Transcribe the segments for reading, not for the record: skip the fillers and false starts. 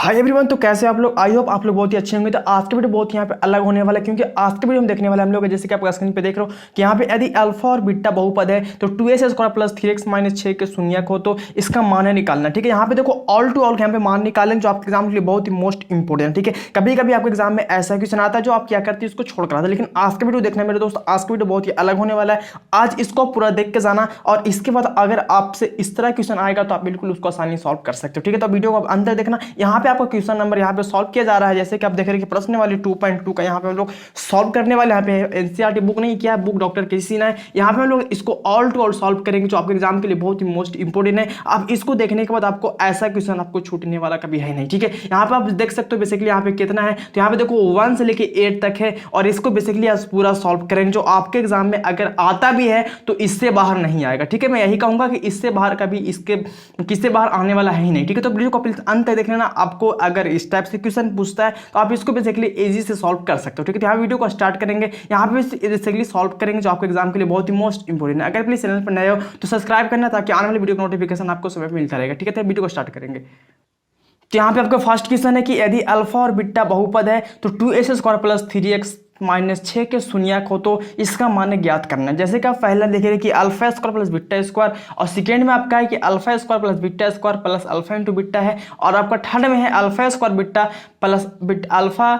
Hi everyone, तो कैसे आप लोग। आई होप आप लोग बहुत ही अच्छे होंगे। तो आज के वीडियो बहुत यहाँ पे अलग होने वाला है, क्योंकि आज के वीडियो हम देखने वाले हम लोग जैसे कि आप स्क्रीन पे देख रहे हो कि यहाँ पे यदि अल्फा और बीटा बहुपद है तो 2s square plus 3x minus 6 के शून्यक हो तो इसका मान है निकालना। ठीक है, यहाँ पे देखो ऑल टू ऑल यहाँ पे मान निकालेंगे जो आपके एग्जाम के लिए बहुत ही मोस्ट इंपोर्टेंट। ठीक है, कभी कभी आपके एग्जाम में ऐसा क्वेश्चन आता है जो आप क्या करते हैं उसको छोड़ कर आता है, लेकिन आज का वीडियो देखना मेरे दोस्त, आज का वीडियो बहुत ही अलग होने वाला है। आज इसको पूरा देख के जाना और इसके बाद अगर आपसे इस तरह क्वेश्चन आएगा तो आप बिल्कुल उसको आसानी सॉल्व कर सकते हो। ठीक है, तो वीडियो को अंदर देखना। यहाँ पे आपको क्वेश्चन नंबर यहाँ पे सॉल्व किया जा रहा है, जैसे कि आप देख रहे हैं कि प्रश्न वाली 2.2 का यहाँ पे हम लोग सॉल्व करने वाले। यहाँ पे एनसीईआरटी बुक नहीं किया है, बुक डॉक्टर केसी ने है। यहाँ पे हम लोग इसको ऑल टू ऑल सॉल्व करेंगे जो आपके एग्जाम के लिए बहुत ही मोस्ट इंपोर्टेंट है। आप इसको देखने के बाद आपको ऐसा क्वेश्चन आपको छूटने वाला कभी है नहीं। ठीक है, यहाँ पे आप देख सकते हो बेसिकली यहाँ पे कितना है, तो यहाँ पे देखो 1 से लेके 8 तक है और इसको बेसिकली आज पूरा सॉल्व करेंगे जो आपके एग्जाम में अगर आता भी है तो इससे बाहर नहीं आएगा। ठीक है, मैं यही कहूंगा कि इससे बाहर कभी इसके किससे बाहर आने वाला है ही नहीं। ठीक है, तो वीडियो को प्लीज अंत तक देख लेना। आपको अगर इस टाइप से क्वेश्चन पूछता है तो आप इसको बेसिकली इजी से सॉल्व कर सकते हो। ठीक है, तो यहाँ वीडियो को स्टार्ट करेंगे, यहाँ पे बेसिकली सॉल्व करेंगे जो आपके एग्जाम के लिए बहुत ही मोस्ट इंपोर्टेंट है। अगर प्लीज चैनल पर नए हो तो सब्सक्राइब करना ताकि आने वाली वीडियो का नोटिफिकेशन आपको समय मिलता रहेगा। ठीक है, तो वीडियो को स्टार्ट करेंगे। तो यहाँ पे आपका फर्स्ट क्वेश्चन है कि यदि अल्फा और बीटा बहुपद है तो 2s square plus 3x minus 6 के शून्यक हो तो इसका मान ज्ञात करना है। जैसे कि आप पहला देख रहे हैं कि alpha square plus beta square, और सेकेंड में आपका है कि alpha square plus beta square plus alpha into beta है, और आपका थर्ड में है alpha square beta plus alpha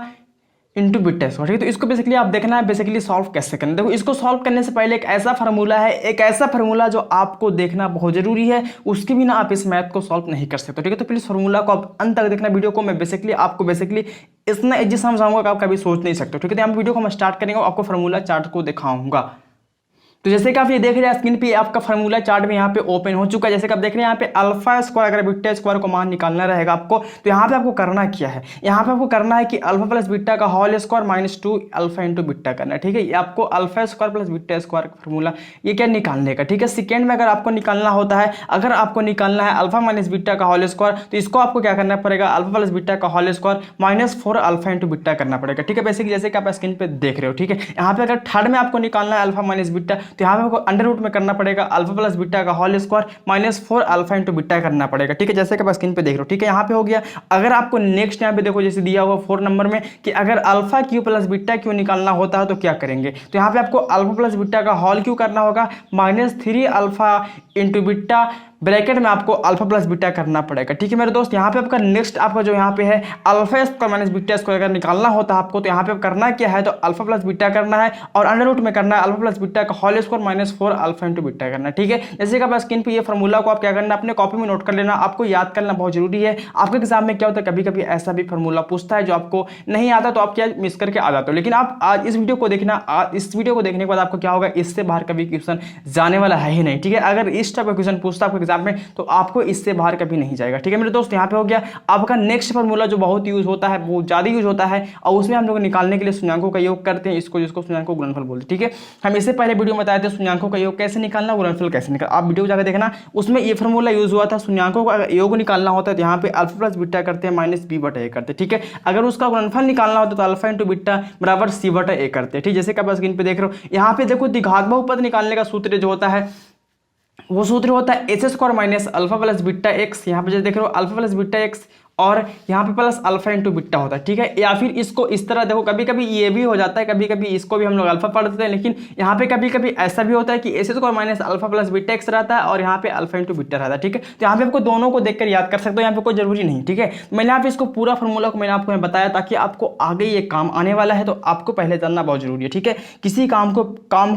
into beta square. ठीक है, तो इसको बेसिकली आप देखना है बेसिकली सॉल्व कैसे करना है। देखो, इसको सॉल्व करने से पहले एक ऐसा फार्मूला है, एक ऐसा फार्मूला जो आपको देखना बहुत जरूरी है, उसके बिना आप इस मैथ को सॉल्व नहीं कर सकते। ठीक है, तो प्लीज फार्मूला को आप अंत तक देखना वीडियो को। मैं बेसिकली आपको बेसिकली इतना इजी समझाऊंगा कि आप कभी सोच नहीं सकते। ठीक है, तो यहाँ वीडियो को मैं स्टार्ट करेंगे, आपको फार्मूला चार्ट को दिखाऊंगा। तो जैसे कि आप ये देख रहे हैं स्क्रीन पे आपका फार्मूला चार्ट में यहाँ पे ओपन हो चुका है। जैसे कि आप देख रहे हैं यहाँ पे अल्फा स्क्वायर अगर बीटा स्क्वायर को मान निकालना रहेगा आपको, तो यहाँ पे आपको करना क्या है, यहाँ पे आपको करना है कि अल्फा प्लस बीटा का whole square minus 2 alpha into beta करना है। ठीक है, ये आपको alpha square plus beta square का फार्मूला ये क्या निकालने का। ठीक है, सेकेंड में अगर आपको निकालना होता है, अगर आपको निकालना है अल्फा माइनस बीटा का होल स्क्वायर, तो इसको आपको क्या करना पड़ेगा, अल्फा प्लस बीटा का whole square minus 4 alpha into beta करना पड़ेगा। ठीक है, बेसिकली जैसे कि आप स्क्रीन पे देख रहे हो। ठीक है, यहाँ पे अगर थर्ड में आपको निकालना है अल्फा माइनस बीटा, तो यहाँ पे आपको अंडर रूट में करना पड़ेगा अल्फा प्लस बीटा का whole square minus 4 alpha into beta करना पड़ेगा। ठीक है, जैसे कि आप स्क्रीन पे देख रहे हो। ठीक है, यहाँ पे हो गया। अगर आपको नेक्स्ट यहाँ पे देखो जैसे दिया हुआ 4 नंबर में कि अगर alpha Q plus beta Q निकालना होता है तो क्या करेंगे, तो यहाँ पे आपको अल्फा प्लस बीटा का होल क्यू करना होगा minus 3 alpha into beta bracket में आपको अल्फा प्लस बीटा करना पड़ेगा। ठीक है मेरे दोस्त, यहाँ पे आपका नेक्स्ट आपका जो यहाँ पे है alpha square minus beta square अगर निकालना होता है आपको, तो यहाँ पे करना क्या है, तो अल्फा प्लस बीटा करना है और अंडर रूट में करना है अल्फा प्लस बीटा का whole square minus 4 alpha into beta करना है। ठीक है, जैसे कि आप स्क्रीन पे ये फार्मूला को आप क्या करना है, अपने कॉपी में नोट कर लेना, आपको याद करना बहुत जरूरी है। आपके एग्जाम में क्या होता है, कभी कभी ऐसा भी फार्मूला पूछता है जो आपको नहीं आता तो आप क्या मिस करके आ जाते हो, लेकिन आप आज इस वीडियो को देखना, इस वीडियो को देखने के बाद आपको क्या होगा, इससे बाहर कभी क्वेश्चन जाने वाला है ही नहीं। ठीक है, अगर इस टाइप का क्वेश्चन पूछता है आपके एग्जाम में तो आपको इससे बाहर कभी नहीं जाएगा। ठीक है मेरे दोस्त, यहाँ पे हो गया आपका नेक्स्ट फार्मूला जो बहुत यूज होता है, बहुत ज्यादा यूज होता है, और उसमें हम लोग निकालने के लिए शून्यकों का योग करते हैं, इसको जिसको शून्यकों गुणनफल बोलते हैं। ठीक है, हम इससे पहले वीडियो में बताए थे शून्यकों का योग कैसे निकालना, गुणनफल कैसे निकालना, आप वीडियो जाकर देखना, उसमें ये फार्मूला यूज हुआ था। शून्यकों का योग निकालना होता है तो यहाँ पे अल्फा प्लस बीटा करते हैं माइनस बी बटा ए करते हैं। ठीक है, अगर उसका गुणनफल निकालना होता है तो अल्फा इंटू बीटा बराबर सी बटा ए करते हैं। ठीक, जैसे कि आप स्क्रीन पे देख रहे हो, यहाँ पे देखो द्विघात बहुपद निकालने का सूत्र जो होता है वो सूत्र होता है H square minus alpha plus beta x. यहाँ पे जो देख रहे हो अल्फा प्लस बीटा एक्स और यहाँ पे प्लस अल्फा इंटू बीटा होता है। ठीक है, या फिर इसको इस तरह देखो, कभी कभी ये भी हो जाता है, कभी कभी इसको भी हम लोग अल्फा पढ़ देते हैं, लेकिन यहाँ पे कभी कभी ऐसा भी होता है कि H square minus alpha plus beta x रहता है और यहाँ पे अल्फा इंटू बीटा रहता है। ठीक है, तो यहाँ पे आपको दोनों को देखकर याद कर सकते हो, यहाँ पे कोई जरूरी नहीं। ठीक है, मैंने यहाँ पे इसको पूरा फॉर्मूला को मैंने आपको बताया ताकि आपको आगे ये काम आने वाला है, तो आपको पहले जानना बहुत जरूरी है। ठीक है, किसी काम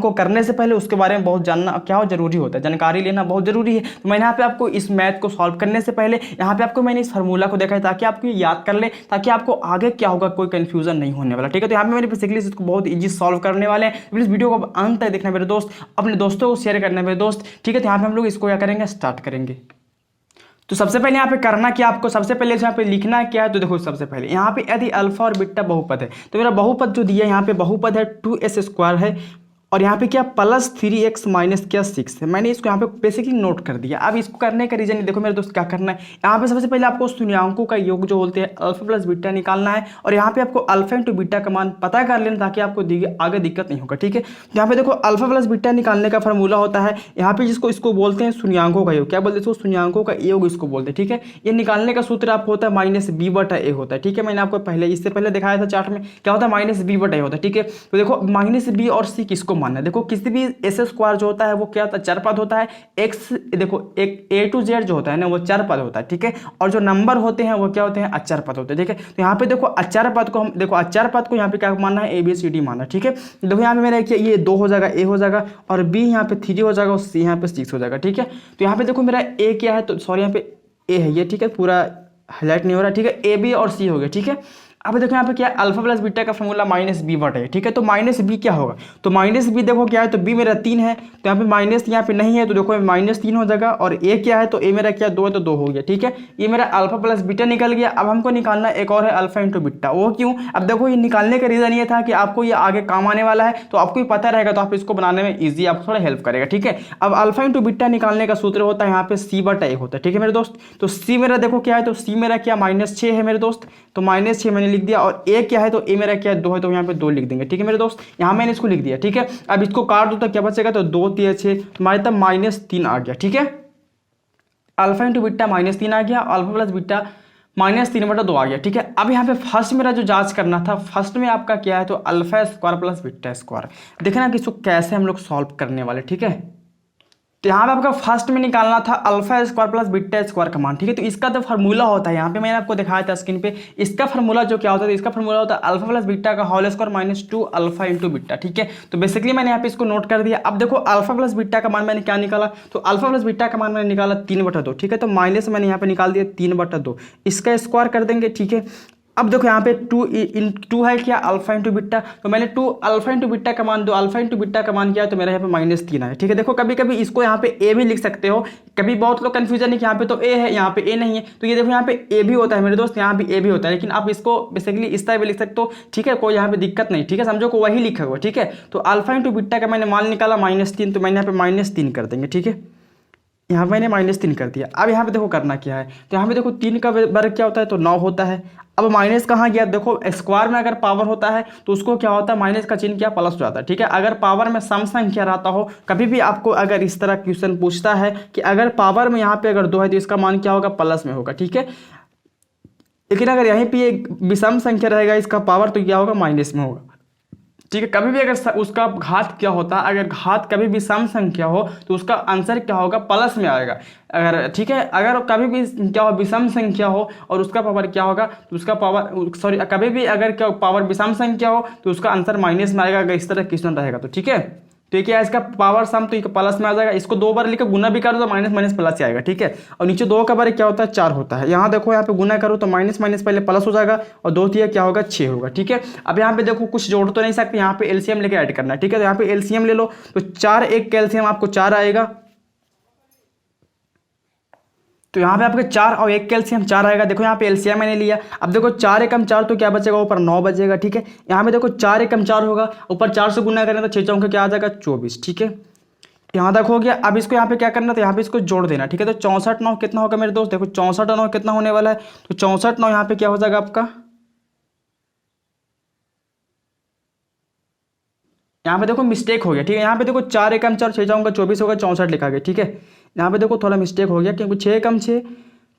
को करने से पहले उसके बारे में बहुत जानना क्या जरूरी होता है, जानकारी लेना बहुत जरूरी है। तो मैंने यहाँ पे आपको इस मैथ को सॉल्व करने से पहले यहाँ पे आपको मैंने इस फार्मूला को देखा है ताकि आपको याद कर ले, ताकि आपको आगे क्या होगा कोई कंफ्यूजन नहीं होने वाला। ठीक है, तो यहाँ पे मैंने बेसिकली इसको बहुत इजी सॉल्व करने वाले हैं। प्लीज वीडियो को अंत तक देखना मेरे दोस्त, अपने दोस्तों को शेयर करना मेरे दोस्त। ठीक है, तो यहाँ पे हम लोग इसको क्या करेंगे, स्टार्ट करेंगे। तो सबसे पहले यहाँ पे करना क्या, आपको सबसे पहले यहाँ पे लिखना क्या है, तो देखो सबसे पहले यहाँ पे यदि अल्फा और बीटा बहुपद है तो मेरा बहुपद जो दिया यहाँ पे बहुपद है 2s स्क्वायर है और यहाँ पे क्या प्लस 3x माइनस क्या 6 है। मैंने इसको यहाँ पे बेसिकली नोट कर दिया। अब इसको करने का रीजन देखो मेरे दोस्त क्या करना है, यहाँ पे सबसे पहले आपको शून्याङ्कों का योग जो बोलते हैं अल्फा प्लस बीटा निकालना है, और यहाँ पे आपको अल्फा इंटू बीटा का मान पता कर लेना ताकि आपको आगे दिक्कत नहीं होगा। ठीक है, यहाँ पे देखो अल्फा प्लस बीटा निकालने का फॉर्मूला होता है यहाँ पे जिसको इसको बोलते हैं शून्याङ्कों का योग। क्या बोलते हैं इसको? शून्याङ्कों का योग इसको बोलते हैं। ठीक है, ये निकालने का सूत्र आपको होता है माइनस बी बटा ए होता है। ठीक है, मैंने आपको पहले इससे पहले दिखाया था चार्ट में क्या होता है, माइनस बी बटा ए होता है। ठीक है, तो देखो माइनस बी और सी किसको मानना है, देखो किसी भी एस स्क्वायर जो होता है वो क्या होता है, चर पद होता है। एक्स देखो एक ए टू जेड जो होता है ना वो चर पद होता है। ठीक है, और जो नंबर होते हैं वो क्या होते हैं, अचर पद होते हैं। ठीक है, तो यहाँ पे देखो अचर पद को हम देखो अचर पद को यहाँ पे क्या मानना है, ए बी सी डी मानना है। ठीक है, देखो यहाँ पे मेरा ये 2 हो जाएगा, ए हो जाएगा, और बी यहाँ पे 3 हो जाएगा, और सी यहाँ पे 6 हो जाएगा। ठीक है, तो यहाँ पे देखो मेरा ए क्या है, तो सॉरी यहाँ पे ए है ये। ठीक है, पूरा हाईलाइट नहीं हो रहा। ठीक है, ए बी और सी हो गया। ठीक है, अब देखो यहाँ पे क्या है, अल्फा प्लस बीटा का फॉर्मूला माइनस बी बटा है। ठीक है, तो माइनस बी क्या होगा, तो माइनस बी देखो क्या है, तो बी मेरा 3 है, तो यहाँ पे माइनस यहाँ पे नहीं है, तो देखो माइनस 3 हो जाएगा, और ए क्या है, तो ए मेरा क्या 2 है, तो 2 हो गया। ठीक है, ये मेरा अल्फा प्लस बीटा निकल गया। अब हमको निकालना एक और है अल्फा इंटू बीटा। वो क्यों, अब देखो ये निकालने का रीजन ये था कि आपको ये आगे काम आने वाला है, तो आपको पता रहेगा, तो आप इसको बनाने में ईजी आपको थोड़ा हेल्प करेगा। ठीक है, अब अल्फा इंटू बीटा निकालने का सूत्र होता है यहाँ पे सी बटा ए होता है। ठीक है मेरे दोस्त, तो सी मेरा देखो क्या है, तो सी मेरा क्या -6 है मेरे दोस्त, तो -6 मैंने लिख दिया, और ए क्या है, तो ए मेरा क्या है 2 है, तो यहाँ पे 2 लिख देंगे। ठीक है मेरे दोस्त, यहाँ मैंने इसको लिख दिया। ठीक है, अब इसको काट दो तो क्या बचेगा, तो 2 3 6, हमारे तब -3 आ गया। ठीक है, अल्फा इंटू बीटा -3 आ गया, अल्फा प्लस बीटा -3 बटा 2 आ गया। ठीक है, अब यहाँ पे फर्स्ट मेरा जो जांच करना था, फर्स्ट में आपका क्या है, तो alpha square plus beta square. देखना कि इसको कैसे हम लोग सॉल्व करने वाले। ठीक है, तो यहाँ पे आपका फर्स्ट में निकालना था alpha square plus beta square का मान। ठीक है, तो इसका तो फार्मूला होता है, यहाँ पे मैंने आपको दिखाया था स्क्रीन पे, इसका फार्मूला जो क्या होता है, इसका फार्मूला होता है अल्फा प्लस बीटा का whole square -2 alpha into beta. ठीक है, तो बेसिकली मैंने यहाँ पे इसको नोट कर दिया। अब देखो अल्फा प्लस बीटा का मान मैंने क्या निकाला, तो अल्फा प्लस बीटा का मान मैंने निकाला 3/2। ठीक है, तो माइनस मैंने यहाँ पे निकाल दिया 3/2, इसका स्क्वायर कर देंगे। ठीक है, अब देखो यहाँ पे 2 है क्या, अल्फा इंटू बीटा, तो मैंने 2 अल्फा इंटू बीटा का मान 2 अल्फा इंटू बीटा का मान किया, तो मेरा यहाँ पे -3 है। ठीक है, देखो कभी कभी इसको यहाँ पे ए भी लिख सकते हो, कभी बहुत लोग कंफ्यूजन है कि यहाँ पे तो ए है यहाँ पे ए नहीं है, तो ये देखो यहाँ पे ए भी होता है मेरे दोस्त, यहाँ भी ए भी होता है, लेकिन आप इसको बेसिकली इस तरह भी लिख सकते हो। ठीक है, कोई यहाँ पे दिक्कत नहीं। ठीक है, समझो को वही लिखा हुआ। ठीक है, तो अल्फा इंटू बीटा का मैंने मान निकाला -3, तो मैंने यहाँ पे -3 कर देंगे। ठीक है, यहाँ मैंने -3 कर दिया। अब यहाँ पे देखो करना क्या है, तो यहाँ पे देखो 3 का वर्ग क्या होता है, तो 9 होता है। अब माइनस कहाँ गया, देखो स्क्वायर में अगर पावर होता है तो उसको क्या होता है, माइनस का चिन्ह क्या प्लस हो जाता है। ठीक है, अगर पावर में सम संख्या रहता हो, कभी भी आपको अगर इस तरह क्वेश्चन पूछता है कि अगर पावर में यहाँ पे अगर 2 है तो इसका मान क्या होगा, प्लस में होगा। ठीक है, लेकिन अगर यहीं पे एक विषम संख्या रहेगा इसका पावर, तो क्या होगा, माइनस में होगा। ठीक है, कभी भी अगर उसका घात क्या होता है, अगर घात कभी भी सम संख्या हो तो उसका आंसर क्या होगा, प्लस में आएगा। अगर ठीक है, अगर कभी भी क्या हो विषम संख्या हो और उसका पावर क्या होगा, तो उसका पावर सॉरी कभी भी अगर क्या पावर विषम संख्या हो तो उसका आंसर माइनस में आएगा, अगर इस तरह क्वेश्चन रहेगा तो। ठीक है, तो क्या है इसका पावर सम, तो प्लस में आ जाएगा। इसको 2 बार लिखकर गुना भी करो तो माइनस माइनस प्लस ही आएगा। ठीक है, और नीचे 2 का बार क्या होता है, 4 होता है। यहाँ देखो यहाँ पे गुना करो तो माइनस माइनस पहले प्लस हो जाएगा, और 2 3 क्या होगा, 6 होगा। ठीक है, अब यहाँ पे देखो कुछ जोड़ तो नहीं सकते, यहाँ पे एलसीएम लेके ऐड करना है। ठीक है, तो यहाँ पे एलसीएम ले लो, तो 4 1 कैल्शियम आपको 4 आएगा, तो यहाँ पे आपके 4 और 1 कैल्शियम 4 आएगा। देखो यहाँ पे एलसीएम मैंने लिया। अब देखो 4 एकम 4 तो क्या बचेगा, ऊपर 9 बचेगा। ठीक है, यहाँ पे देखो 4 एकम 4 होगा, ऊपर 4 से गुना करें तो 6 चौके क्या आ जाएगा, 24। ठीक है, यहाँ तक हो गया। अब इसको यहाँ पे क्या करना, तो यहाँ पे इसको जोड़ देना। ठीक है, तो 64 9 कितना होगा मेरे दोस्त, देखो 64 9 कितना होने वाला है, तो 64 9 यहाँ पे क्या हो जाएगा आपका, यहाँ पे देखो मिस्टेक हो गया। ठीक है, यहाँ पे देखो 4 एकम 4 6 चौके 24 होगा, 64 लिखा गया। ठीक है, यहाँ पे देखो थोड़ा मिस्टेक हो गया, क्योंकि 6 एकम 6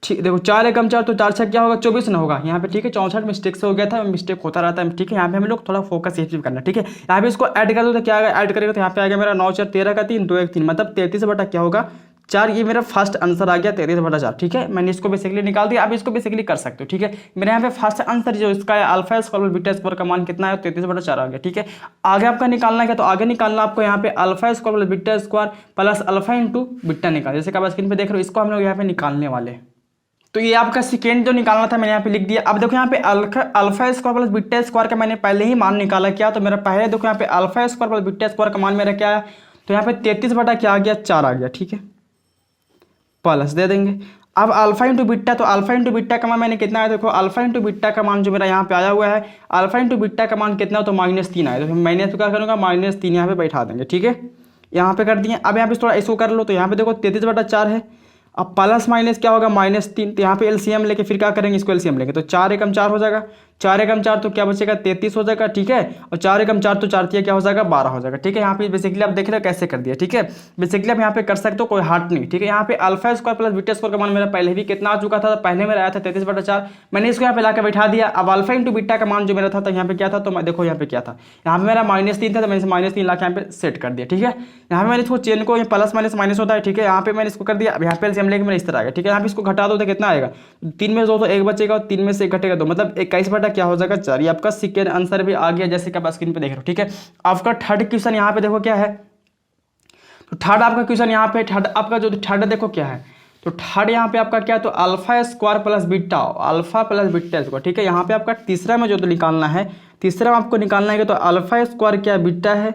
ठीक, देखो 4 एकम 4 तो 4 6 क्या होगा, 24 ना होगा यहाँ पे। ठीक है, 64 मिस्टेक से हो गया था, मिस्टेक होता रहता है। ठीक है, यहाँ पे हम लोग थोड़ा फोकस ये चीज करना। ठीक है, यहाँ पे इसको ऐड कर दो तो क्या आएगा, ऐड करेगा तो यहाँ पे आ गया मेरा 9 4 13 का 3 2 1 3, मतलब 33 बटा क्या होगा 4। ये मेरा फर्स्ट आंसर आ गया 33 बटा 4। ठीक है, मैंने इसको बेसिकली निकाल दिया। आप इसको बेसिकली कर सकते हो। ठीक है, मेरे यहाँ पे फर्स्ट आंसर जो इसका है अल्फा स्क्वायर बीटा स्क्वायर का मान कितना है, 33 बटा 4 आ गया। ठीक है, आगे आपका निकालना क्या, तो आगे निकालना आपको यहाँ पे alpha square beta square plus alpha into beta निकाल, जैसे कि आप स्क्रीन पे देख रहे हो, इसको हम लोग यहाँ पे निकालने वाले हैं। तो ये आपका सेकेंड जो निकालना था मैंने यहाँ पे लिख दिया। अब देखो यहाँ पे alpha square plus beta square का मैंने पहले ही मान निकाला। क्या, तो मेरा पहले देखो यहाँ पे alpha square plus beta square का मान मेरा क्या है, तो यहाँ पे 33 बटा क्या आ गया 4 आ गया। ठीक है, प्लस दे देंगे। अब अल्फा इंटू बीटा, तो अल्फा इंटू बीटा का मान मैंने कितना आया, देखो अल्फा इंटू बीटा का मान जो मेरा यहाँ पे आया हुआ है, अल्फा इंटू बीटा का मान कितना, तो -3 आया। तो मैंने तो क्या करूँगा, -3 यहाँ पे बैठा देंगे, ठीक है, यहाँ पे कर दिए। अब यहाँ पे थोड़ा इसको कर लो, तो यहाँ पे देखो 33/4 है। अब प्लस माइनस क्या होगा, -3, तो यहाँ पे एलसीएम लेके फिर क्या करेंगे, इसको एलसीएम लेंगे, तो 4 एकम 4 हो जाएगा, 4 एकम 4 तो क्या बचेगा, 33 हो जाएगा, ठीक है। और 4 एकम 4 तो 4 क्या हो जाएगा, 12 हो जाएगा, ठीक है। यहाँ पे बेसिकली आप देख रहे हो कैसे कर दिया, ठीक है। बेसिकली आप यहाँ पे कर सकते हो, कोई हार्ट नहीं, ठीक है। यहाँ पे alpha square plus beta square का मान मेरा पहले भी कितना आ चुका था, तो पहले मेरा आया था 33/4, मैंने इसको यहाँ पे लाकर बैठा दिया। अब अल्फा इंटू बीटा का मान जो मेरा था, तो यहाँ पे क्या था, तो मैं देखो यहाँ पे क्या था, यहाँ पे मेरा -3 था, तो मैंने -3 लाख यहाँ पे सेट कर दिया, ठीक है। यहाँ पे मैंने इसको चेन को प्लस माइनस माइनस होता है, ठीक है, यहाँ पे मैंने इसको कर दिया। अब यहाँ पे एलसीएम लेके मेरा इस तरह आ गया, ठीक है। यहाँ पे इसको घटा दो तो कितना आएगा, 3 में 2 तो 1 बचेगा, और 3 में से 1 घटेगा 2, मतलब 21 क्या हो जाएगा, 4। आपका सेकेंड आंसर भी आ गया, जैसे कि आप स्क्रीन पे देख रहे हो, ठीक है। आपका थर्ड क्वेश्चन यहाँ पे देखो क्या है, तो थर्ड आपका क्वेश्चन यहाँ पे, थर्ड आपका जो थर्ड देखो क्या है, तो थर्ड यहाँ पे आपका क्या, तो alpha square plus beta, alpha plus beta square, ठीक है। यहाँ पे आपका तीसरा में जो तो निकालना है, तीसरा में आपको निकालना है कि तो अल्फा स्क्वायर क्या बीटा है,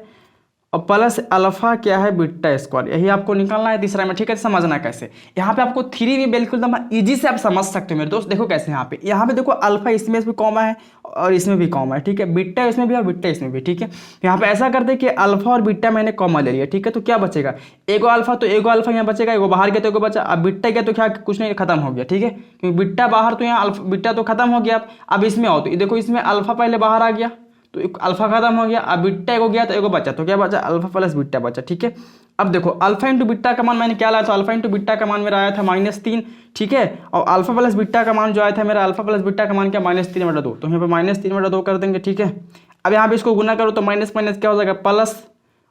और प्लस अल्फा क्या है, बीटा स्क्वायर, यही आपको निकालना है तीसरा में, ठीक है। समझना कैसे, यहाँ पे आपको थ्री भी बिल्कुल इजी से आप समझ सकते हो मेरे दोस्त। देखो कैसे, यहाँ पे देखो अल्फा इसमें भी कॉमा है और इसमें भी कॉमा है, ठीक है, बीटा इसमें भी और बीटा इसमें भी, ठीक है। यहाँ पे ऐसा करते हैं कि अल्फा और बीटा मैंने कॉमा ले लिया, ठीक है, तो क्या बचेगा, एगो अल्फा, तो एगो अल्फा यहाँ बचेगा, एगो बाहर गया तो एगो बचा। अब बीटा गया तो क्या, कुछ नहीं, खत्म हो गया, ठीक है, क्योंकि बीटा बाहर, तो यहाँ अल्फा बीटा तो खत्म हो गया। अब इसमें आओ तो देखो, इसमें अल्फा पहले बाहर आ गया, तो एक अल्फा खत्म हो गया। अब बीटा एगो गया तो एगो बचा, तो क्या बचा, अल्फा प्लस बीटा बचा, ठीक है। अब देखो अल्फा इंटू बीटा का मान मैंने क्या लाया था, अल्फा इंटू बीटा का मान मेरा आया था -3, ठीक है। और अल्फा प्लस बीटा का मान जो आया था मेरा, अल्फा प्लस बीटा का मान क्या, -3/2, तो यहाँ पे -3/2 कर देंगे, ठीक है। अब यहाँ पे इसको गुना करो तो माइनस माइनस क्या हो जाएगा, प्लस,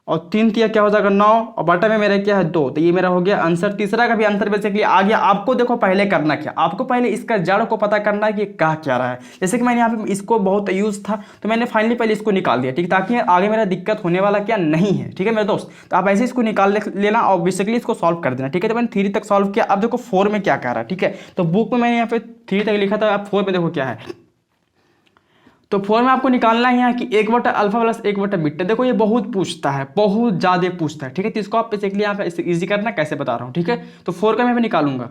और 3 तिया क्या हो जाएगा 9, और बटा में मेरा क्या है 2, तो ये मेरा हो गया आंसर। तीसरा का भी आंसर बेसिकली आ गया। आपको देखो पहले करना क्या, आपको पहले इसका जड़ को पता करना है कि कह क्या रहा है। जैसे कि मैंने यहाँ पे इसको बहुत यूज था, तो मैंने फाइनली पहले इसको निकाल दिया, ठीक, ताकि आगे मेरा दिक्कत होने वाला क्या नहीं है, ठीक है मेरे दोस्त। तो आप ऐसे इसको निकाल लेना और बेसिकली इसको सॉल्व कर देना, ठीक है। तो मैंने 3 तक सॉल्व किया। अब देखो 4 में क्या कह रहा है, ठीक है। तो बुक में मैंने यहाँ पे 3 तक लिखा था, अब 4 में देखो क्या है, तो 4 में आपको निकालना है कि 1/अल्फा प्लस 1/बीटा। देखो ये बहुत पूछता है, बहुत ज़्यादा पूछता है, ठीक है। तो इसको आप बेसिकली यहाँ पे इजी करना कैसे बता रहा हूँ, ठीक है। तो 4 का मैं भी निकालूंगा,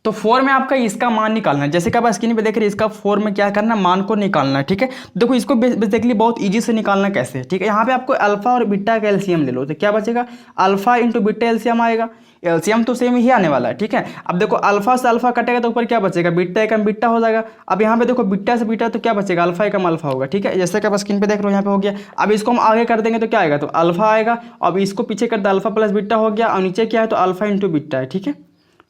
तो 4 में आपका इसका मान निकालना है, जैसे कि आप स्क्रीन पे देख रहे हैं, इसका 4 में क्या करना है, मान को निकालना है, ठीक है। देखो इसको बेसिकली बहुत इजी से निकालना कैसे, ठीक है। यहाँ पे आपको अल्फा और बीटा का एलसीएम ले लो, तो क्या बचेगा, अल्फा इंटू बीटा एलसीएम आएगा, एलसीएम तो सेम ही आने वाला है, ठीक है। अब देखो अल्फा से अल्फा कटेगा तो ऊपर क्या बचेगा, बीटा एकम बीटा हो जाएगा। अब यहाँ पे देखो बीटा से बीटा तो क्या बचेगा, अल्फा एकम अल्फा होगा, ठीक है। जैसे कि आप स्क्रीन पे देख रहे हो यहाँ पे हो गया। अब इसको हम आगे कर देंगे तो क्या आएगा, तो अल्फा आएगा। अब इसको पीछे कर दे, अल्फा प्लस बीटा हो गया, और नीचे क्या है, तो अल्फा इंटू बीटा है, ठीक है।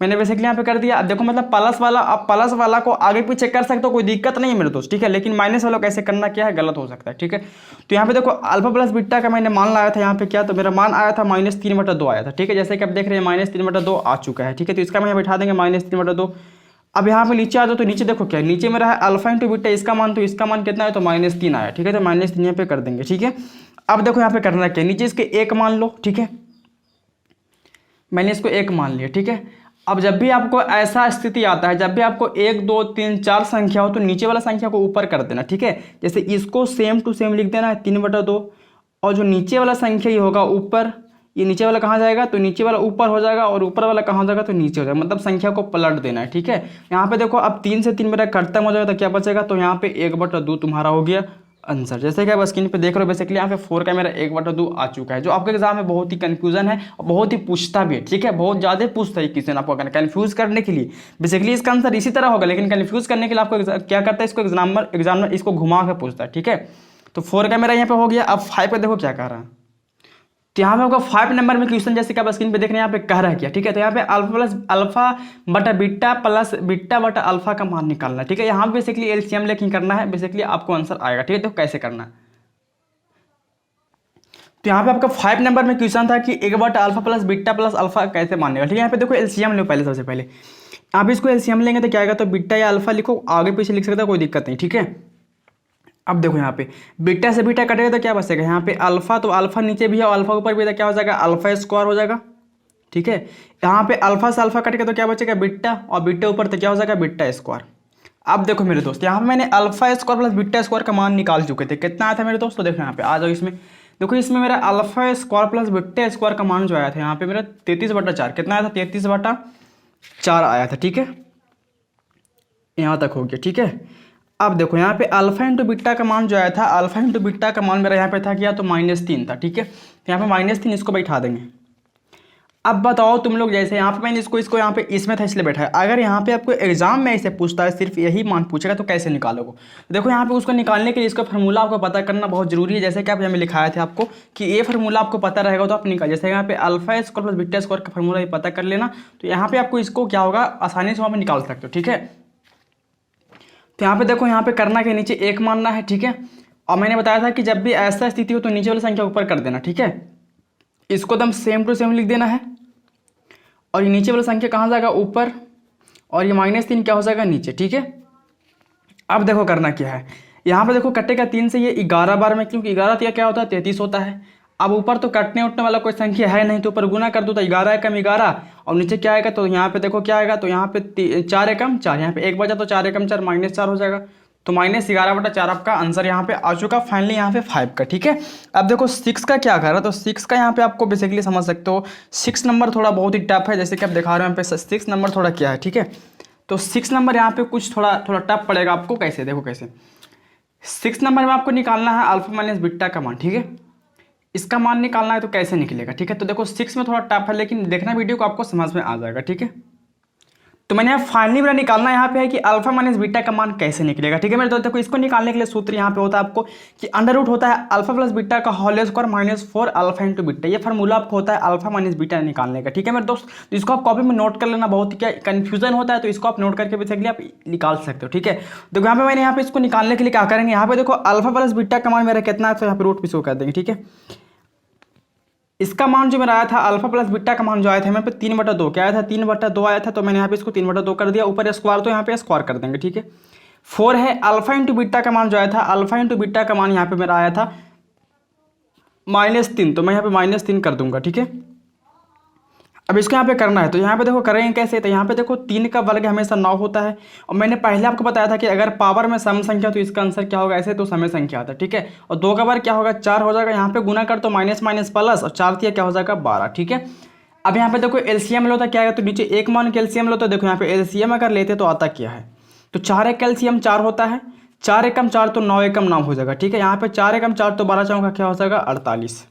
मैंने बेसिकली यहाँ पे कर दिया। अब देखो मतलब प्लस वाला, आप प्लस वाला को आगे पीछे कर सकते हो, कोई दिक्कत नहीं है मेरे दोस्त, ठीक है। लेकिन माइनस वाला कैसे करना क्या है, गलत हो सकता है, ठीक है। तो यहाँ पे देखो अल्फा प्लस बीटा का मैंने मान लाया था यहाँ पे क्या, तो मेरा मान आया था -3/2 आया था, ठीक है। जैसे कि आप देख रहे हैं -3/2 आ चुका है, ठीक है। तो इसका मैं बैठा देंगे -3/2। अब यहाँ पे नीचे आ जाओ, तो नीचे देखो क्या है, नीचे मेरा है अल्फा इंटू बीटा, इसका मान, तो इसका मान कितना है, तो -3 आया, ठीक है। तो -3 यहाँ पे कर देंगे, ठीक है। अब देखो यहाँ पे करना क्या, नीचे इसके 1 मान लो, ठीक है, मैंने इसको 1 मान लिया, ठीक है। अब जब भी आपको ऐसा स्थिति आता है, जब भी आपको 1 2 3 4 संख्या हो, तो नीचे वाला संख्या को ऊपर कर देना, ठीक है। जैसे इसको सेम टू सेम लिख देना है 3/2, और जो नीचे वाला संख्या ये होगा ऊपर, ये नीचे वाला कहाँ जाएगा, तो नीचे वाला ऊपर हो जाएगा, और ऊपर वाला कहाँ हो जाएगा, तो नीचे हो जाएगा, मतलब संख्या को पलट देना है, ठीक है। यहाँ पे देखो अब 3 से 3 मेरा खत्म हो जाएगा, तो क्या बचेगा, तो यहाँ पे 1/2 तुम्हारा हो गया आंसर। जैसे कि आप स्क्रीन पे देख रहे हो, बेसिकली यहाँ पे 4 का मेरा 1/2 आ चुका है, जो आपके एग्जाम में बहुत ही कंफ्यूजन है और बहुत ही पूछता भी है, ठीक है। बहुत ज़्यादा पूछता है क्वेश्चन आपको कंफ्यूज करने के लिए। बेसिकली इसका आंसर इसी तरह होगा, लेकिन कंफ्यूज करने के लिए आपको क्या करता है, इसको एग्जामिनर इसको घुमा कर पूछता है, ठीक है। तो 4 का मेरा यहाँ पे हो गया। अब 5 का देखो क्या कह रहा है, तो यहाँ पे आपको 5 नंबर में क्वेश्चन, जैसे कि आप स्क्रीन पे देख रहे हैं, यहाँ पे कह रहा है क्या, ठीक है। तो यहाँ पे अल्फा प्लस अल्फा बटा बीटा प्लस बीटा बटा अल्फा का मान निकालना है, ठीक है। यहाँ पे बेसिकली एलसीएम लेके करना है, बेसिकली आपको आंसर आएगा, ठीक है। तो कैसे करना है, तो यहाँ पे आपका 5 नंबर में क्वेश्चन था कि 1/अल्फा प्लस बीटा प्लस अल्फा कैसे मानेगा, ठीक है। यहाँ पे देखो एलसीएम लो पहले, सबसे पहले आप इसको एलसीएम लेंगे तो क्या आएगा, तो बीटा या अल्फा लिखो, आगे पीछे लिख सकते हो, कोई दिक्कत नहीं, ठीक है। अब देखो यहाँ पे बीटा से बीटा कटेगा तो क्या बचेगा, यहाँ पे अल्फा, तो अल्फा नीचे भी है और अल्फा ऊपर भी है, क्या हो जाएगा, अल्फा स्क्वायर हो जाएगा, ठीक है। यहाँ पे अल्फा से अल्फा कटेगा तो क्या बचेगा, बीटा, और बीटा ऊपर तो क्या हो जाएगा, बीटा स्क्वायर। अब देखो मेरे दोस्त, यहाँ पे मैंने alpha square plus beta square का मान निकाल चुके थे, कितना आया था मेरे दोस्त, तो देखो यहाँ पे आ जाओ, इसमें देखो, इसमें मेरा alpha square plus beta square का मान जो आया था यहाँ पे मेरा 33/4, कितना आया था, 4 आया था, ठीक है, यहाँ तक हो गया, ठीक है। अब देखो यहाँ पे अल्फा इंटू बीटा का मान जो आया था, अल्फा इंटू बीटा का मान मेरा यहाँ पे था क्या, तो -3 था, ठीक है। तो यहाँ पे -3 इसको बैठा देंगे। अब बताओ तुम लोग, जैसे यहाँ पे मैंने इसको यहाँ पे इसमें था इसलिए बैठा है, अगर यहाँ पे आपको एग्जाम में ऐसे पूछता है सिर्फ यही मान पूछेगा तो कैसे निकालोगे। देखो यहाँ पे उसको निकालने के लिए इसका फार्मूला आपको पता करना बहुत जरूरी है। जैसे कि आप यहाँ में लिखाए थे आपको कि ये फार्मूला आपको पता रहेगा तो आप निकाल, जैसे यहाँ पे alpha square plus beta square का फार्मूला पता कर लेना, तो यहाँ पे आपको इसको क्या होगा, आसानी से वहाँ पे निकाल सकते हो, ठीक है। तो यहाँ पे देखो, यहाँ पे करना के नीचे 1 मानना है, ठीक है। और मैंने बताया था कि जब भी ऐसा स्थिति हो तो नीचे वाली संख्या ऊपर कर देना, ठीक है। इसको एकदम सेम टू सेम लिख देना है, और ये नीचे वाला संख्या कहाँ जाएगा, ऊपर, और ये -3 क्या हो जाएगा, नीचे, ठीक है। अब देखो करना क्या है, यहाँ पे देखो कटेगा 3 से ये 11 बार में, क्योंकि 11 तो क्या होता है, 33 होता है। अब ऊपर तो कटने उठने वाला कोई संख्या है नहीं, तो ऊपर गुना कर दो तो 11 एकम 11, और नीचे क्या आएगा, तो यहाँ पे देखो क्या आएगा, तो यहाँ पे 4 एकम 4, यहाँ पे 1 बचा तो 4 एकम 4 -4 हो जाएगा, तो -11/4 आपका आंसर यहाँ पे आ चुका। फाइनली यहाँ पे 5 का, ठीक है। अब देखो 6 का क्या कर रहा है, तो 6 का यहाँ पे आपको बेसिकली समझ सकते हो, 6 नंबर थोड़ा बहुत ही टफ है, जैसे कि आप दिखा रहे हो यहाँ पे 6 नंबर थोड़ा क्या है, ठीक है। तो 6 नंबर यहाँ पे कुछ थोड़ा टफ पड़ेगा आपको। कैसे, देखो कैसे, 6 नंबर में आपको निकालना है अल्फा माइनस बीटा का मान, ठीक है। इसका मान निकालना है तो कैसे निकलेगा, ठीक है। तो देखो 6 में थोड़ा टफ है, लेकिन देखना वीडियो को, आपको समझ में आ जाएगा, ठीक है। तो मैंने यहाँ फाइनली मेरा निकालना यहाँ पे है कि अल्फा माइनस बीटा का मान कैसे निकलेगा, ठीक है मेरे दोस्तों। देखो इसको निकालने के लिए सूत्र यहाँ पे होता है आपको कि अंडर रूट होता है अल्फा प्लस बीटा का whole square -4 alpha into beta. ये फार्मूला आपको होता है अल्फा माइनस बीटा निकालने का, ठीक है मेरे दोस्त। तो इसको आप कॉपी में नोट कर लेना, बहुत क्या कंफ्यूजन होता है तो इसको आप नोट करके बेसिकली आप निकाल सकते हो, ठीक है। देखो यहाँ पे मैंने यहाँ पे इसको निकालने के लिए क्या करेंगे, यहाँ पे देखो अल्फा प्लस बीटा का मान मेरा कितना है, तो यहाँ पे रूट भी शो कर देंगे, ठीक है। इसका मान जो मेरा आया था अल्फा प्लस बीटा का मान जो आया था मेरे पे 3/2 क्या आया था, 3/2 आया था। तो मैंने यहाँ पे इसको 3/2 कर दिया, ऊपर स्क्वायर तो यहाँ पे स्क्वायर कर देंगे, ठीक है। 4 है अल्फा इंटू बीटा का मान जो आया था, अल्फा इंटू बीटा का मान यहाँ पे मेरा आया था -3, तो मैं यहाँ पे -3 कर दूंगा, ठीक है। अब इसको यहाँ पे करना है, तो यहाँ पे देखो करेंगे कैसे, तो यहाँ पे देखो 3 का वर्ग हमेशा 9 होता है, और मैंने पहले आपको बताया था कि अगर पावर में सम संख्या तो इसका आंसर क्या होगा, ऐसे तो समय संख्या आता है, ठीक है। और 2 का वर्ग क्या होगा, 4 हो जाएगा। यहाँ पे गुना कर तो माइनस माइनस प्लस, और 4 दिया क्या हो जाएगा 12, ठीक है। अब यहाँ पे देखो एलसीएम लो तो क्या है, तो नीचे 1 मान के एलसीएम लो, तो देखो यहाँ पे एलसीएम अगर लेते तो आता क्या है, तो 4 एक एलसीएम 4 होता है, 4 एकम 4 तो 9 एकम 9 हो जाएगा, ठीक है। यहाँ पे 4 एकम 4 तो 12 4 का क्या हो जाएगा 48,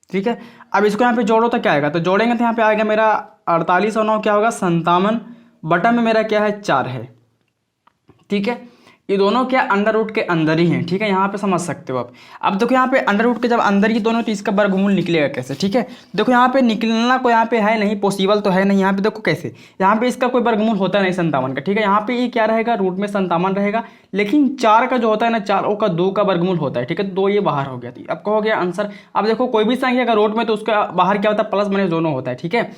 ठीक है। अब इसको यहाँ पे जोड़ो तो क्या आएगा, तो जोड़ेंगे तो यहाँ पे आएगा मेरा 48 और 9 क्या होगा 57, बटा में मेरा क्या है 4 है, ठीक है। ये दोनों क्या अंडर रूट के अंदर ही हैं, ठीक है। यहाँ पे समझ सकते हो आप। अब देखो यहाँ पे अंडर रूट के जब अंदर ही दोनों, तो इसका वर्गमूल निकलेगा कैसे, ठीक है। देखो यहाँ पे निकलना को यहाँ पे है नहीं, पॉसिबल तो है नहीं। यहाँ पे देखो कैसे, यहाँ पे इसका कोई वर्गमूल होता नहीं 57 का, ठीक है। यहाँ पे ये क्या रहेगा, रूट में 57 रहेगा, लेकिन 4 का जो होता है ना, 4 का 2 का वर्गमूल होता है, ठीक है। तो 2 ये बाहर हो गया, अब कहो गया आंसर। अब देखो कोई भी संख्या का रूट में तो उसका बाहर क्या होता है, प्लस माइनस दोनों होता है, ठीक है।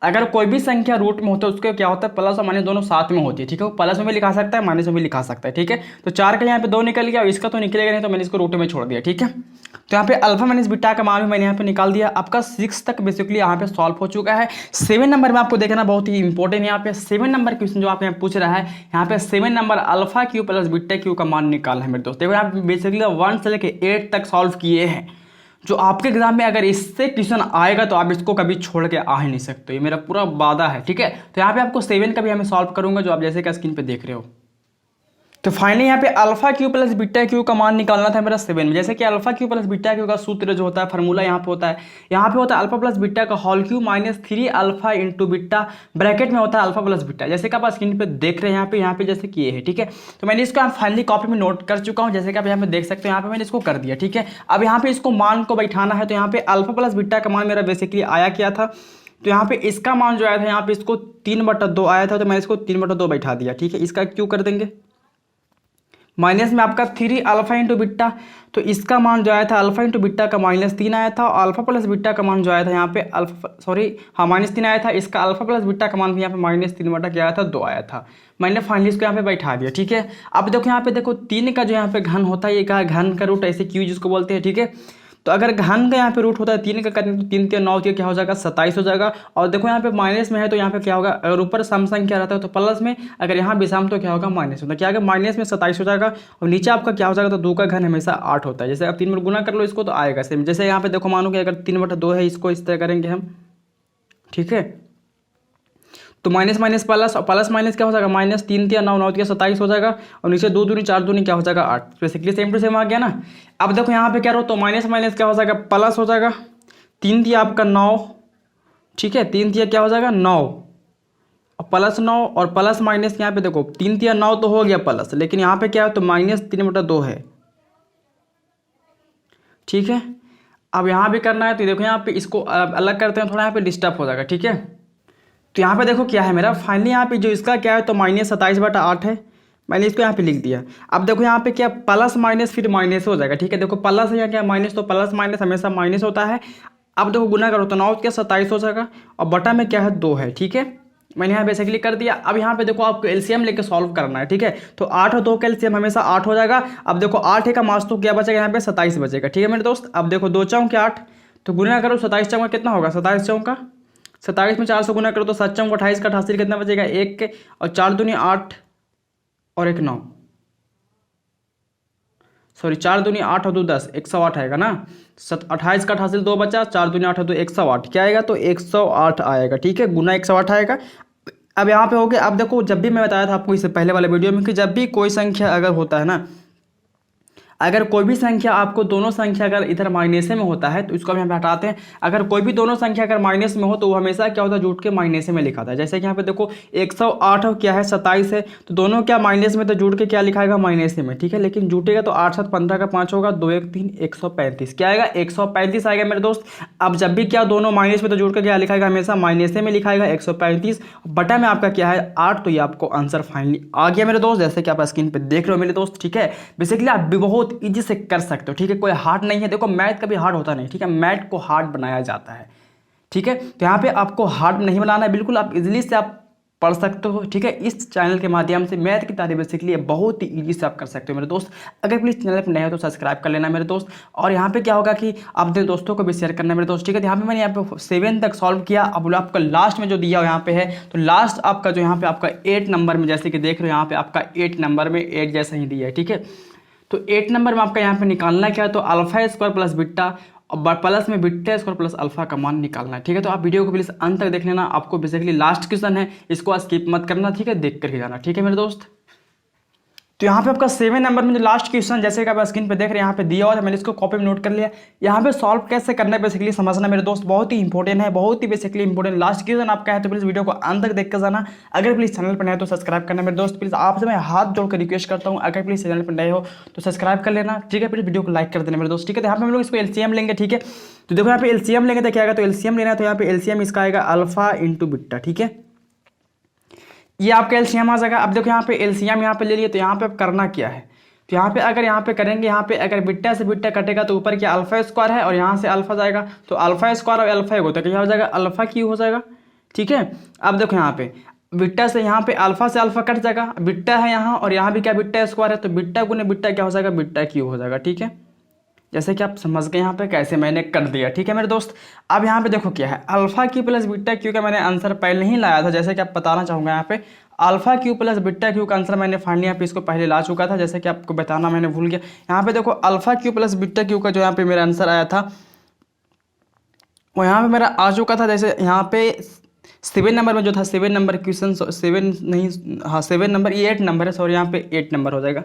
अगर कोई भी संख्या रूट में होता है उसके क्या होता है, प्लस और माइनस दोनों साथ में होती है, ठीक है। वो प्लस में भी लिखा सकता है, माइनस में भी लिखा सकता है, ठीक है। तो 4 का यहाँ पे 2 निकल गया, और इसका तो निकलेगा नहीं, तो मैंने इसको रूट में छोड़ दिया, ठीक है। तो यहाँ पे अल्फा माइनस बीटा का मान भी मैंने यहाँ पे निकाल दिया। आपका 6 तक बेसिकली यहाँ पे सॉल्व हो चुका है। 7 नंबर में आपको देखना बहुत ही इंपॉर्टेंट है। यहाँ पे 7 नंबर क्वेश्चन जो आप यहाँ पूछ रहा है, यहाँ पे 7 number alpha Q plus beta Q का मान निकालना है मेरे दोस्त। देखो यहाँ पे बेसिकली 1 से लेकर 8 तक सॉल्व किए हैं, जो आपके एग्जाम में अगर इससे क्वेश्चन आएगा तो आप इसको कभी छोड़ के आ ही नहीं सकते, ये मेरा पूरा वादा है, ठीक है। तो यहाँ पे आपको 7 का भी हमें सॉल्व करूंगा, जो आप जैसे कि स्क्रीन पे देख रहे हो। तो फाइनली यहाँ पे alpha Q plus beta Q का मान निकालना था मेरा 7 में। जैसे कि alpha Q plus beta Q का सूत्र जो होता है, फार्मूला यहाँ पे होता है अल्फा प्लस बीटा का whole cube -3 alpha into beta, bracket में होता है अल्फा प्लस बीटा, जैसे कि आप स्क्रीन पे देख रहे हैं यहाँ पे जैसे कि ये है, ठीक है। तो मैंने इसको फाइनली कॉपी में नोट कर चुका हूँ, जैसे कि आप यहाँ पे देख सकते हो, यहाँ पे मैंने इसको कर दिया, ठीक है। अब यहाँ पे इसको मान को बैठाना है, तो यहाँ पे अल्फा प्लस बीटा का मान मेरा बेसिकली आया क्या था, तो यहाँ पे इसका मान जो आया था, यहाँ पे इसको 3/2 आया था, तो मैंने इसको 3/2 बैठा दिया, ठीक है। इसका क्यों कर देंगे, माइनस में आपका 3 अल्फा इंटू बीटा, तो इसका मान जो आया था अल्फा इंटू बीटा का -3 आया था, और अल्फा प्लस बीटा का मान जो आया था यहाँ पे -3 आया था। इसका अल्फा प्लस बीटा का मान भी यहाँ पे -3 बटा क्या आया था 2 आया था। मैंने फाइनली इसको यहाँ पे बैठा दिया, ठीक है। अब देखो यहाँ पे देखो 3 का जो यहाँ पे घन होता है, ये कहा घन का रूट ऐसे क्यू जिसको बोलते हैं, ठीक है। तो अगर घन का यहाँ पे रूट होता है 3 का करेंगे तो 3 3 9 क्या हो जाएगा 27 हो जाएगा। और देखो यहाँ पे माइनस में है तो यहाँ पे क्या होगा, अगर ऊपर सम संख्या रहता है तो प्लस में, अगर यहाँ विषम तो क्या होगा माइनस होता है, क्या होगा माइनस में 27 हो जाएगा। और नीचे आपका क्या हो जाएगा, तो 2 का घन हमेशा 8 होता है। जैसे आप 3 में गुना कर लो इसको तो आएगा सेम। जैसे यहाँ पे देखो मानो कि अगर 3/2 है, इसको इस तरह करेंगे हम, ठीक है। तो माइनस माइनस प्लस, और प्लस माइनस क्या हो जाएगा, माइनस 3 तिया 9, 9 तिया 27 हो जाएगा, और नीचे 2 दूनी 4 दूनी क्या हो जाएगा 8। बेसिकली सेम टू सेम आ गया ना। अब देखो यहाँ पे क्या रहो, तो माइनस माइनस क्या हो जाएगा, प्लस हो जाएगा। 3 तिया आपका 9, ठीक है, 3 तिया क्या हो जाएगा 9, और प्लस 9, और प्लस माइनस यहाँ पे देखो 3 तिया 9 तो हो गया प्लस, लेकिन यहाँ पे क्या है, तो माइनस 3/2 है, ठीक है। अब यहाँ भी करना है, तो देखो यहाँ पे इसको अलग करते हैं, थोड़ा यहाँ पे डिस्टर्ब हो जाएगा, ठीक है। तो यहाँ पे देखो क्या है मेरा फाइनली, यहाँ पे जो इसका क्या है, तो माइनस 27/8 है। मैंने इसको यहाँ पे लिख दिया। अब देखो यहाँ पे क्या प्लस माइनस फिर माइनस हो जाएगा, ठीक है। देखो प्लस है या क्या माइनस, तो प्लस माइनस हमेशा माइनस होता है। अब देखो गुना करो तो 9 क्या 27 हो जाएगा, और बटा में क्या है 2 है, ठीक है। मैंने यहाँ बेसिकली कर दिया। अब यहाँ पे देखो आपको एलसीएम लेके सॉल्व करना है, ठीक है। तो 8 और 2 का एलसीएम हमेशा 8 हो जाएगा। अब देखो 8 का मास तो क्या बचेगा यहाँ पे 27 बचेगा, ठीक है मेरे दोस्त। अब देखो 2 चौक 8, तो गुना करो 27 चौका कितना होगा, 27 चौका 27 में 4 से गुना करो तो 7 चौक 28 का 88 कितना बचेगा 1 के, और 4 दूनी 8 और 1 9, सॉरी 4 दूनी 8 और 2 10, 108 आएगा ना। 28 का 88 2 बचा, 4 दूनी 8 और 2 108, क्या आएगा, तो 108 आएगा, ठीक है। गुना 108 आएगा। अब यहाँ पे हो गया। अब देखो जब भी मैं बताया था आपको इससे पहले वाले वीडियो में कि जब भी कोई संख्या अगर होता है ना, अगर कोई भी संख्या आपको दोनों संख्या अगर इधर माइनसे में होता है तो इसको हम यहाँ पे हटाते हैं। अगर कोई भी दोनों संख्या अगर माइनस में हो तो वो हमेशा क्या होता है, जुट के माइनस में लिखा था। जैसे कि यहाँ पे देखो 108 क्या है 27 है, तो दोनों क्या माइनस में, तो जुट के क्या लिखाएगा माइनस में, ठीक है। लेकिन जुटेगा तो 8 7 15 का 5 होगा, 2 1 3 135, क्या आएगा 135 आएगा मेरे दोस्त। अब जब भी क्या दोनों माइनस में, तो जुट के क्या लिखाएगा हमेशा माइनस में लिखाएगा 135, बटा में आपका क्या है 8। तो ये आपको आंसर फाइनली आ गया मेरे दोस्त, जैसे कि आप स्क्रीन पे देख रहे हो मेरे दोस्त, ठीक है। बेसिकली आप भी बहुत ईजी से कर सकते हो, ठीक है। कोई हार्ड नहीं है। देखो मैथ कभी हार्ड होता नहीं, ठीक है, मैथ को हार्ड बनाया जाता है, ठीक है। तो यहाँ पे आपको हार्ड नहीं बनाना है, बिल्कुल आप इजीली से आप पढ़ सकते हो, ठीक है। इस चैनल के माध्यम से मैथ की तारीफ बेसिकली बहुत ही ईजी से आप कर सकते हो मेरे दोस्त। अगर प्लीज चैनल पर नए हो तो सब्सक्राइब कर लेना मेरे दोस्त। और यहाँ पे क्या होगा कि आप अपने दोस्तों को भी शेयर करना मेरे दोस्त, ठीक है। यहाँ पे मैंने यहाँ पे 7 तक सॉल्व किया। अब आपका लास्ट में जो दिया हो यहाँ पे है, तो लास्ट आपका जो यहाँ पे आपका 8 नंबर में, जैसे कि देख रहे हो यहाँ पे आपका 8 नंबर में 8 जैसा ही दिया है, ठीक है। तो 8 नंबर में आपका यहाँ पे निकालना क्या है, तो अल्फा स्क्वायर प्लस बीटा, और प्लस में बीटा स्क्वायर प्लस अल्फा का मान निकालना है, ठीक है। तो आप वीडियो को प्लीज अंत तक देख लेना, आपको बेसिकली लास्ट क्वेश्चन है, इसको स्किप मत करना, ठीक है, देख करके जाना, ठीक है मेरे दोस्त। तो यहाँ पे आपका 7 नंबर में जो लास्ट क्वेश्चन, जैसे कि आप स्क्रीन पे देख रहे हैं यहाँ पे दिया हुआ है, मैंने इसको कॉपी में नोट कर लिया। यहाँ पे सॉल्व कैसे करना है बेसिकली समझना मेरे दोस्त, बहुत ही इंपॉर्टेंट है, बहुत ही बेसिकली इंपॉर्टेंट लास्ट क्वेश्चन आपका है। तो प्लीज वीडियो को अंत तक देख कर जाना। अगर प्लीज चैनल पर नए हो तो सब्सक्राइब करना मेरे दोस्त, प्लीज आपसे मैं हाथ जोड़कर रिक्वेस्ट करता हूँ, अगर प्लीज चैनल पर नए हो तो सब्सक्राइब कर लेना, ठीक है। प्लीज वीडियो को लाइक कर देना मेरे दोस्त, ठीक है। तो यहाँ पे हम लोग इसको एलसीएम लेंगे, ठीक है। तो देखो यहाँ पे एलसीएम लेंगे तो क्या आएगा, तो एलसीएम लेना है, तो यहाँ पे एलसीएम इसका आएगा अल्फा इंटू बीटा, ठीक है। ये आपका एलसीएम आ जाएगा। अब देखो यहाँ पे एलसीएम यहाँ पे ले लिए, तो यहाँ पे करना क्या है, तो यहाँ पे अगर यहाँ पे करेंगे, यहाँ पे अगर बीटा से बीटा कटेगा तो ऊपर क्या अल्फा स्क्वायर है, और यहाँ से अल्फा जाएगा, तो अल्फा स्क्वायर और अल्फा एक होता है, क्या हो जाएगा अल्फा क्यू हो जाएगा, ठीक है। अब देखो यहाँ पे बीटा से यहाँ पे अल्फा से अल्फा कट जाएगा, बीटा है यहाँ, और यहाँ भी क्या बीटा स्क्वायर है, तो बीटा गुने बीटा क्या हो जाएगा बीटा क्यू हो जाएगा, ठीक है। जैसे कि आप समझ गए यहाँ पे कैसे मैंने कर दिया, ठीक है मेरे दोस्त। अब यहाँ पे देखो क्या है, alpha Q plus beta Q का मैंने आंसर पहले ही लाया था, जैसे कि आप बताना चाहूँगा यहाँ पे alpha Q plus beta Q का आंसर मैंने फाइनली यहाँ पे इसको पहले ला चुका था, जैसे कि आपको बताना मैंने भूल गया। यहाँ पे देखो alpha Q plus beta Q का जो यहाँ पे मेरा आंसर आया था वो यहाँ पे मेरा आ चुका था। जैसे यहाँ पे 7 नंबर में जो था 7 नंबर क्वेश्चन, 7 नहीं, हाँ 7 नंबर, ये 8 नंबर है, सॉरी यहाँ पे 8 नंबर हो जाएगा।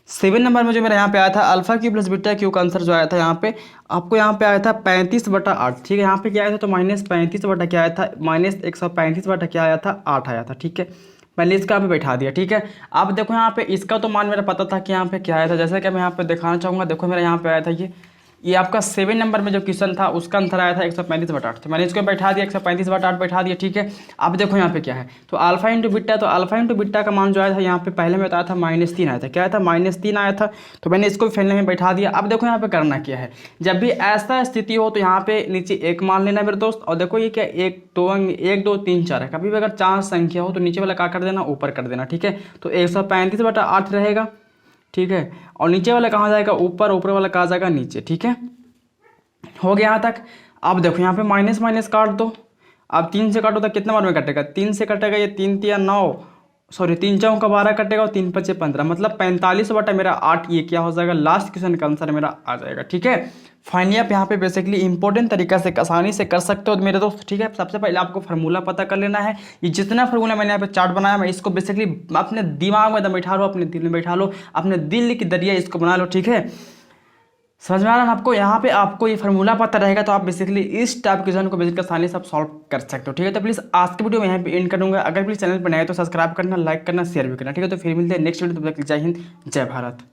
7 नंबर में जो मेरा यहाँ पे आया था alpha Q plus beta Q का आंसर जो आया था यहाँ पे आपको यहाँ पे आया था 35/8, ठीक है। यहाँ पे क्या आया था, तो -35 बटा क्या आया था, -135 बटा क्या आया था 8 आया था, ठीक है। मैंने इसका यहाँ पे बैठा दिया, ठीक है। अब देखो यहाँ पे इसका तो मान मेरा पता था कि यहाँ पे क्या आया था, जैसा कि मैं यहाँ पे दिखाना चाहूँगा। देखो मेरा यहाँ पे आया था ये आपका 7 नंबर में जो क्वेश्चन था उसका आंसर आया था 135/8, तो मैंने इसको बैठा दिया 135/8 बैठा दिया, ठीक है। अब देखो यहाँ पे क्या है, तो अल्फा इंटू बीटा, तो अल्फा इंटू बीटा का मान जो आया था यहाँ पे पहले में बताया था -3 आया था, क्या आया था -3 आया था, तो मैंने इसको पहले में बैठा दिया। अब देखो यहाँ पे करना क्या है, जब भी ऐसा स्थिति हो तो यहाँ पे नीचे 1 मान लेना मेरे दोस्त। और देखो ये क्या 1 2 3 4 है, कभी भी अगर 4 संख्या हो तो नीचे वाला क्या कर देना, ऊपर कर देना, ठीक है। तो 135/8 रहेगा, ठीक है। और नीचे वाला कहाँ जाएगा, ऊपर, ऊपर वाला कहाँ जाएगा नीचे, ठीक है। हो गया यहाँ तक। अब देखो यहाँ पे माइनस माइनस काट दो, अब 3 से काटो तो कितना बार में कटेगा, 3 से कटेगा, ये 3 तिया 9, सॉरी 3 चौक का 12 कटेगा और 3 पचे 15, मतलब 45 बटा मेरा 8, ये क्या हो जाएगा, लास्ट क्वेश्चन का आंसर मेरा आ जाएगा। ठीक है, फाइनली आप यहाँ पे बेसिकली इंपॉर्टेंट तरीका से आसानी से कर सकते हो मेरे दोस्त। ठीक है, सबसे पहले आपको फार्मूला पता कर लेना है। ये जितना फार्मूला मैंने यहाँ पे चार्ट बनाया, मैं इसको बेसिकली अपने दिमाग में बैठा लो, अपने दिल में बैठा लो, अपने दिल की दरिया इसको बना लो। ठीक है, समझ में आ रहा है आपको? यहाँ पे आपको ये फार्मूला पता रहेगा तो आप बेसिकली इस टाइप क्वेश्चन को बेसिकली आसानी से आप सॉल्व कर सकते हो। ठीक है, तो प्लीज़ आज की वीडियो में यहाँ पे एंड करूँगा। अगर प्लीज़ चैनल पर नए तो सब्सक्राइब करना, लाइक करना, शेयर भी करना। ठीक है, तो फिर मिलते हैं नेक्स्ट वीडियो, तब तक जय हिंद, जय भारत।